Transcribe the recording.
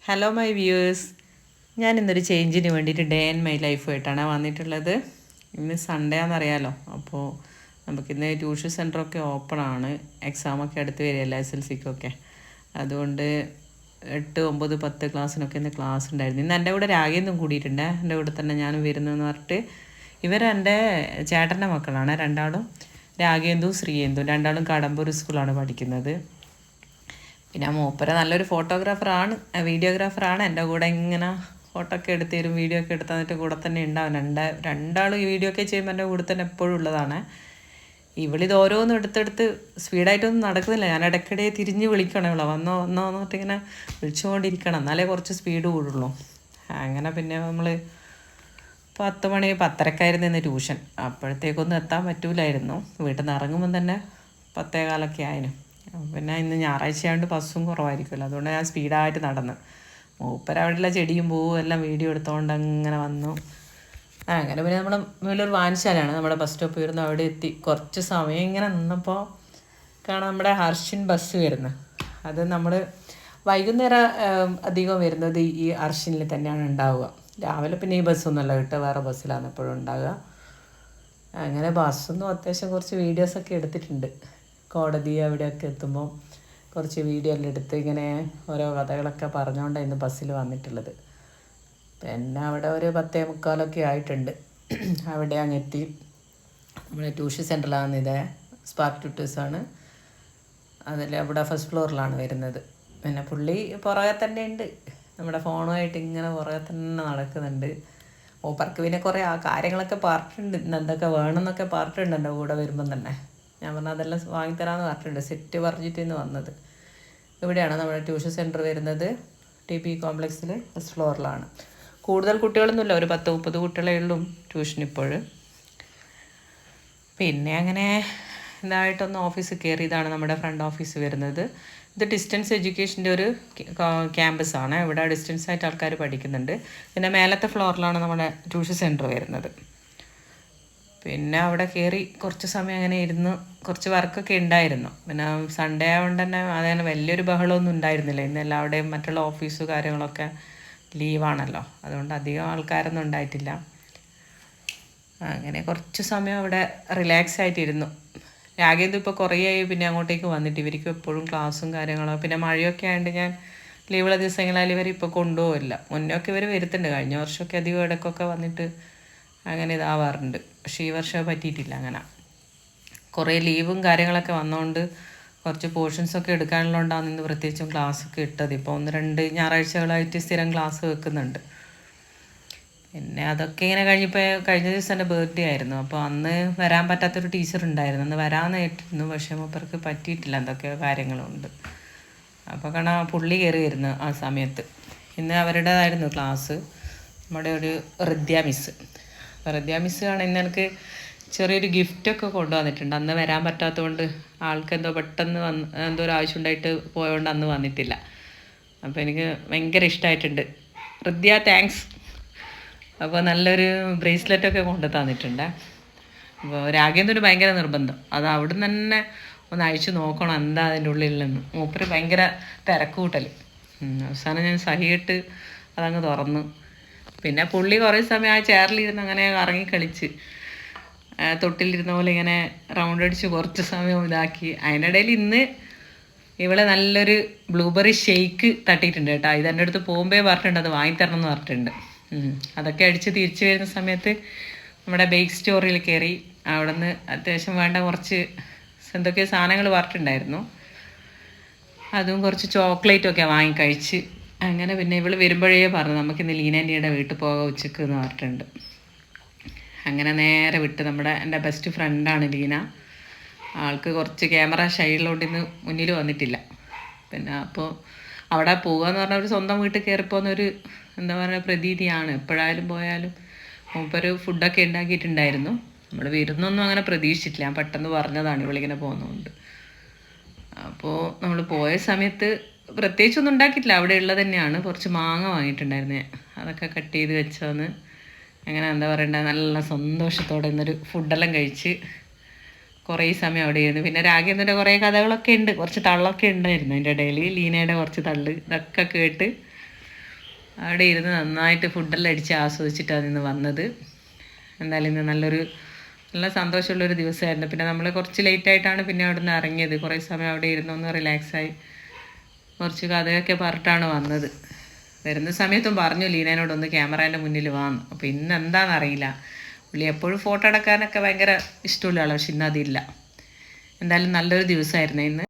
Hello my viewers, ഞാൻ ഇന്നൊരു ചേഞ്ചിന് വേണ്ടിയിട്ട് ഡേ ആൻഡ് മൈ ലൈഫായിട്ടാണ് വന്നിട്ടുള്ളത്. ഇന്ന് സൺഡേ ആണെന്നറിയാലോ, അപ്പോൾ നമുക്കിന്ന് ട്യൂഷൻ സെൻറ്ററൊക്കെ ഓപ്പണാണ്. എക്സാമൊക്കെ അടുത്ത് വരികയല്ല SLCക്കൊക്കെ. അതുകൊണ്ട് 8, 9, 10 ക്ലാസ്സിനൊക്കെ ഇന്ന് ക്ലാസ് ഉണ്ടായിരുന്നു. ഇന്ന് എൻ്റെ കൂടെ രാഗേന്തും കൂടിയിട്ടുണ്ട്. എൻ്റെ കൂടെ തന്നെ ഞാനും വരുന്നതെന്ന് പറഞ്ഞിട്ട് ഇവരെൻ്റെ ചേട്ടൻ്റെ മക്കളാണ് രണ്ടാളും. രാഗേന്ദും ശ്രീയേന്ദും രണ്ടാളും കടമ്പൂർ സ്കൂളാണ് പഠിക്കുന്നത്. പിന്നെ മൂപ്പര നല്ലൊരു ഫോട്ടോഗ്രാഫറാണ്, വീഡിയോഗ്രാഫറാണ്. എൻ്റെ കൂടെ ഇങ്ങനെ ഫോട്ടോ ഒക്കെ എടുത്ത് തരും, വീഡിയോ ഒക്കെ എടുത്ത് തന്നിട്ട് കൂടെ തന്നെ ഉണ്ടാവും. രണ്ടാളും ഈ വീഡിയോ ഒക്കെ ചെയ്യുമ്പോൾ എൻ്റെ കൂടെ തന്നെ എപ്പോഴും ഉള്ളതാണ്. ഇവളിത് ഓരോന്നും എടുത്തെടുത്ത് സ്പീഡായിട്ടൊന്നും നടക്കുന്നില്ല. ഞാൻ ഇടയ്ക്കിടെ തിരിഞ്ഞ് വിളിക്കണം, ഇവളെ വന്നോ വന്നോ എന്നിട്ട് ഇങ്ങനെ വിളിച്ചുകൊണ്ടിരിക്കണം, എന്നാലേ കുറച്ച് സ്പീഡ് കൂടുള്ളൂ. അങ്ങനെ പിന്നെ നമ്മൾ 10 മണി 10:30 ഇന്ന് ട്യൂഷൻ. അപ്പോഴത്തേക്കൊന്നും എത്താൻ പറ്റൂലായിരുന്നു. വീട്ടിൽ നിന്ന് ഇറങ്ങുമ്പം തന്നെ 10:15 ആയിരുന്നു. പിന്നെ ഇന്ന് ഞായറാഴ്ച ആയതുകൊണ്ട് ബസ്സും കുറവായിരിക്കുമല്ലോ, അതുകൊണ്ട് ഞാൻ സ്പീഡായിട്ട് നടന്നു. മൂപ്പര അവിടെയുള്ള ചെടിയും പൂവും എല്ലാം വീഡിയോ എടുത്തുകൊണ്ട് അങ്ങനെ വന്നു. അങ്ങനെ പിന്നെ നമ്മൾ വലിയൊരു വായനശാലയാണ്, നമ്മുടെ ബസ് സ്റ്റോപ്പ് വരുന്നു. അവിടെ എത്തി കുറച്ച് സമയം ഇങ്ങനെ നിന്നപ്പോൾ കാണാം നമ്മുടെ ഹർഷിൻ ബസ് വരുന്നത്. അത് നമ്മൾ വൈകുന്നേരം അധികം വരുന്നത് ഈ ഹർഷിനിൽ തന്നെയാണ് ഉണ്ടാവുക. രാവിലെ പിന്നെ ഈ ബസ്സൊന്നുമല്ല കിട്ടുക, വേറെ ബസ്സിലാണ് എപ്പോഴും ഉണ്ടാവുക. അങ്ങനെ ബസ്സൊന്നും അത്യാവശ്യം കുറച്ച് വീഡിയോസൊക്കെ എടുത്തിട്ടുണ്ട്. കോടതി അവിടെയൊക്കെ എത്തുമ്പോൾ കുറച്ച് വീഡിയോ എല്ലാം എടുത്ത് ഇങ്ങനെ ഓരോ കഥകളൊക്കെ പറഞ്ഞുകൊണ്ടാണ് ഇന്ന് ബസ്സിൽ വന്നിട്ടുള്ളത്. പിന്നെ അവിടെ ഒരു 10:45 ആയിട്ടുണ്ട്. അവിടെ അങ്ങെത്തി. നമ്മുടെ ട്യൂഷൻ സെൻറ്ററിലാണ്, ഇത് സ്പാർക്ക് ട്യൂട്ടേഴ്സാണ്. അതിൽ അവിടെ ഫസ്റ്റ് ഫ്ലോറിലാണ് വരുന്നത്. പിന്നെ പുള്ളി പുറകെ തന്നെ ഉണ്ട്, നമ്മുടെ ഫോണുമായിട്ട് ഇങ്ങനെ പുറകെ തന്നെ നടക്കുന്നുണ്ട്. മൂപ്പർക്ക് പിന്നെ കുറേ കാര്യങ്ങളൊക്കെ പറഞ്ഞിട്ടുണ്ട്, ഇന്ന് എന്തൊക്കെ വേണമെന്നൊക്കെ പറഞ്ഞിട്ടുണ്ട് എൻ്റെ കൂടെ വരുമ്പം തന്നെ. ഞാൻ പറഞ്ഞാൽ അതെല്ലാം വാങ്ങിത്തരാമെന്ന് പറഞ്ഞിട്ടുണ്ട്. സെറ്റ് പറഞ്ഞിട്ട് ഇന്ന് വന്നത്. ഇവിടെയാണ് നമ്മുടെ ട്യൂഷൻ സെൻറ്റർ വരുന്നത്. TP കോംപ്ലക്സിൽ ഫസ്റ്റ് ഫ്ലോറിലാണ്. കൂടുതൽ കുട്ടികളൊന്നുമില്ല, ഒരു 10-30 കുട്ടികളേ ഉള്ളൂ ട്യൂഷൻ ഇപ്പോൾ. പിന്നെ അങ്ങനെ ഇതായിട്ടൊന്ന് ഓഫീസിൽ കയറി. ഇതാണ് നമ്മുടെ ഫ്രണ്ട് ഓഫീസ് വരുന്നത്. ഇത് ഡിസ്റ്റൻസ് എഡ്യൂക്കേഷൻ്റെ ഒരു ക്യാമ്പസാണ്. ഇവിടെ ഡിസ്റ്റൻസ് ആയിട്ട് ആൾക്കാർ പഠിക്കുന്നുണ്ട്. പിന്നെ മേലത്തെ ഫ്ലോറിലാണ് നമ്മുടെ ട്യൂഷൻ സെൻറ്റർ വരുന്നത്. പിന്നെ അവിടെ കയറി കുറച്ച് സമയം അങ്ങനെ ഇരുന്ന് കുറച്ച് വർക്കൊക്കെ ഉണ്ടായിരുന്നു. പിന്നെ സൺഡേ ആയതുകൊണ്ട് തന്നെ അങ്ങനെ വലിയൊരു ബഹളമൊന്നും ഉണ്ടായിരുന്നില്ല. ഇന്ന് എല്ലാവരുടെയും മറ്റുള്ള ഓഫീസ് കാര്യങ്ങളൊക്കെ ലീവാണല്ലോ, അതുകൊണ്ട് അധികം ആൾക്കാരൊന്നും ഉണ്ടായിട്ടില്ല. അങ്ങനെ കുറച്ച് സമയം അവിടെ റിലാക്സ് ആയിട്ടിരുന്നു. രാഗേന്ദു ഇപ്പോൾ കുറേ ആയി പിന്നെ അങ്ങോട്ടേക്ക് വന്നിട്ട്. ഇവർക്ക് എപ്പോഴും ക്ലാസ്സും കാര്യങ്ങളും, പിന്നെ മഴയൊക്കെ ആയതുകൊണ്ട് ഞാൻ ലീവുള്ള ദിവസങ്ങളായാലും ഇവർ ഇപ്പോൾ കൊണ്ടുപോകില്ല. മുന്നൊക്കെ ഇവർ വരുത്തുണ്ട്, കഴിഞ്ഞ വർഷമൊക്കെ അധികം ഇടയ്ക്കൊക്കെ വന്നിട്ട് അങ്ങനെ ഇതാവാറുണ്ട്. പക്ഷേ ഈ വർഷം പറ്റിയിട്ടില്ല. അങ്ങനെ കുറേ ലീവും കാര്യങ്ങളൊക്കെ വന്നതുകൊണ്ട് കുറച്ച് പോർഷൻസൊക്കെ എടുക്കാനുള്ളതുകൊണ്ടാണ് ഇന്ന് പ്രത്യേകിച്ചും ക്ലാസ്സൊക്കെ ഇട്ടത്. ഇപ്പോൾ 1-2 ഞായറാഴ്ചകളായിട്ട് സ്ഥിരം ക്ലാസ് വെക്കുന്നുണ്ട്. പിന്നെ അതൊക്കെ ഇങ്ങനെ കഴിഞ്ഞ ദിവസം എൻ്റെ ബർത്ത്ഡേ ആയിരുന്നു. അപ്പോൾ അന്ന് വരാൻ പറ്റാത്തൊരു ടീച്ചർ ഉണ്ടായിരുന്നു. അന്ന് വരാമെന്ന് കേട്ടിരുന്നു, പക്ഷേ മൂപ്പർക്ക് പറ്റിയിട്ടില്ല, എന്തൊക്കെയോ കാര്യങ്ങളുണ്ട്. അപ്പോൾ കാണാൻ പുള്ളി കയറി വരുന്നു ആ സമയത്ത്. ഇന്ന് അവരുടേതായിരുന്നു ക്ലാസ്, നമ്മുടെ ഒരു റിദ്യ മിസ്സ്. റിദ്യ മിസ്സ് ആണ് ഇന്ന് എനിക്ക് ചെറിയൊരു ഗിഫ്റ്റൊക്കെ കൊണ്ടുവന്നിട്ടുണ്ട്. അന്ന് വരാൻ പറ്റാത്തതുകൊണ്ട് ആൾക്ക് എന്തോ പെട്ടെന്ന് എന്തോ ഒരു ആവശ്യം ഉണ്ടായിട്ട് പോയതുകൊണ്ട് അന്ന് വന്നിട്ടില്ല. അപ്പോൾ എനിക്ക് ഭയങ്കര ഇഷ്ടമായിട്ടുണ്ട്. റിദ്യ താങ്ക്സ്. അപ്പോൾ നല്ലൊരു ബ്രേസ്ലെറ്റൊക്കെ കൊണ്ടു തന്നിട്ടുണ്ട്. അപ്പോൾ രാഗേന്ദ്രന് ഭയങ്കര നിർബന്ധം, അത് അവിടെ നിന്ന് തന്നെ ഒന്ന് അഴിച്ചു നോക്കണം എന്താ അതിൻ്റെ ഉള്ളിലെന്ന്. മൂപ്പര് ഭയങ്കര തിരക്കൂട്ടൽ. അവസാനം ഞാൻ സഹിയിട്ട് അതങ്ങ് തുറന്നു. പിന്നെ പുള്ളി കുറേ സമയം ആ ചെയറിലിരുന്ന് അങ്ങനെ ഇറങ്ങി കളിച്ച് തൊട്ടിലിരുന്ന പോലെ ഇങ്ങനെ റൗണ്ട് അടിച്ച് കുറച്ച് സമയം ഇതാക്കി. അതിനിടയിൽ ഇന്ന് ഇവളെ നല്ലൊരു ബ്ലൂബെറി ഷെയ്ക്ക് തട്ടിയിട്ടുണ്ട് കേട്ടോ. ഇതെൻ്റെ അടുത്ത് പോകുമ്പേ പറഞ്ഞിട്ടുണ്ട് അത് വാങ്ങിത്തരണം എന്ന് പറഞ്ഞിട്ടുണ്ട്. അതൊക്കെ അടിച്ച് തിരിച്ചു വരുന്ന സമയത്ത് നമ്മുടെ ബേക്ക് സ്റ്റോറിൽ കയറി. അവിടെ നിന്ന് അത്യാവശ്യം വേണ്ട കുറച്ച് എന്തൊക്കെയോ സാധനങ്ങൾ പറഞ്ഞിട്ടുണ്ടായിരുന്നു. അതും കുറച്ച് ചോക്ലേറ്റൊക്കെ വാങ്ങി കഴിച്ച്. അങ്ങനെ പിന്നെ ഇവൾ വരുമ്പോഴേ പറഞ്ഞു നമുക്കിന്ന് ലീനാൻ്റിയുടെ വീട്ടിൽ പോകാം ഉച്ചക്ക് എന്ന് പറഞ്ഞിട്ടുണ്ട്. അങ്ങനെ നേരെ വിട്ട് എൻ്റെ ബെസ്റ്റ് ഫ്രണ്ടാണ് ലീന. ആൾക്ക് കുറച്ച് ക്യാമറ ഷൈഡിലോട്ട് ഇന്ന് മുന്നിൽ വന്നിട്ടില്ല. പിന്നെ അപ്പോൾ അവിടെ പോകുകയെന്ന് പറഞ്ഞാൽ ഒരു സ്വന്തം വീട്ടിൽ കയറിപ്പോകുന്നൊരു എന്താ പറയുക പ്രതീതിയാണ്. എപ്പോഴായാലും പോയാലും മൂപ്പൊരു ഫുഡൊക്കെ ഉണ്ടാക്കിയിട്ടുണ്ടായിരുന്നു. നമ്മൾ വരുന്നൊന്നും അങ്ങനെ പ്രതീക്ഷിച്ചിട്ടില്ല, ഞാൻ പെട്ടെന്ന് പറഞ്ഞതാണ് ഇവളിങ്ങനെ പോകുന്നതുകൊണ്ട്. അപ്പോൾ നമ്മൾ പോയ സമയത്ത് പ്രത്യേകിച്ചൊന്നും ഉണ്ടാക്കിയിട്ടില്ല, അവിടെ ഉള്ളത് തന്നെയാണ്. കുറച്ച് മാങ്ങ വാങ്ങിയിട്ടുണ്ടായിരുന്നു, അതൊക്കെ കട്ട് ചെയ്ത് വെച്ചോന്ന് അങ്ങനെ എന്താ പറയണ്ടത് നല്ല സന്തോഷത്തോടെ ഇന്നൊരു ഫുഡെല്ലാം കഴിച്ച് കുറേ സമയം അവിടെ ഇരുന്നു. പിന്നെ രാഗേന്ദ്രൻ്റെ കുറേ കഥകളൊക്കെ ഉണ്ട്, കുറച്ച് തള്ളൊക്കെ ഉണ്ടായിരുന്നു അതിൻ്റെ ഇടയിൽ. ലീനയുടെ കുറച്ച് തള്ള് ഇതൊക്കെ കേട്ട് അവിടെ ഇരുന്ന് നന്നായിട്ട് ഫുഡെല്ലാം അടിച്ച് ആസ്വദിച്ചിട്ടാണ് ഇന്ന് വന്നത്. എന്തായാലും ഇന്ന് നല്ല സന്തോഷമുള്ളൊരു ദിവസമായിരുന്നു. പിന്നെ നമ്മൾ കുറച്ച് ലേറ്റായിട്ടാണ് പിന്നെ അവിടെ നിന്ന് ഇറങ്ങിയത്. കുറേ സമയം അവിടെ ഇരുന്നൊന്ന് റിലാക്സായി കുറച്ച് കഥയൊക്കെ പറഞ്ഞിട്ടാണ് വന്നത്. വരുന്ന സമയത്തും പറഞ്ഞു ലീനോടൊന്ന് ക്യാമറേൻ്റെ മുന്നിൽ വാന്ന്. അപ്പോൾ ഇന്ന് എന്താണെന്നറിയില്ല. പുള്ളി എപ്പോഴും ഫോട്ടോ എടുക്കാനൊക്കെ ഭയങ്കര ഇഷ്ടമുള്ള ആളാണ്, പക്ഷെ ഇന്ന് അതില്ല. എന്തായാലും നല്ലൊരു ദിവസമായിരുന്നു ഇന്ന്.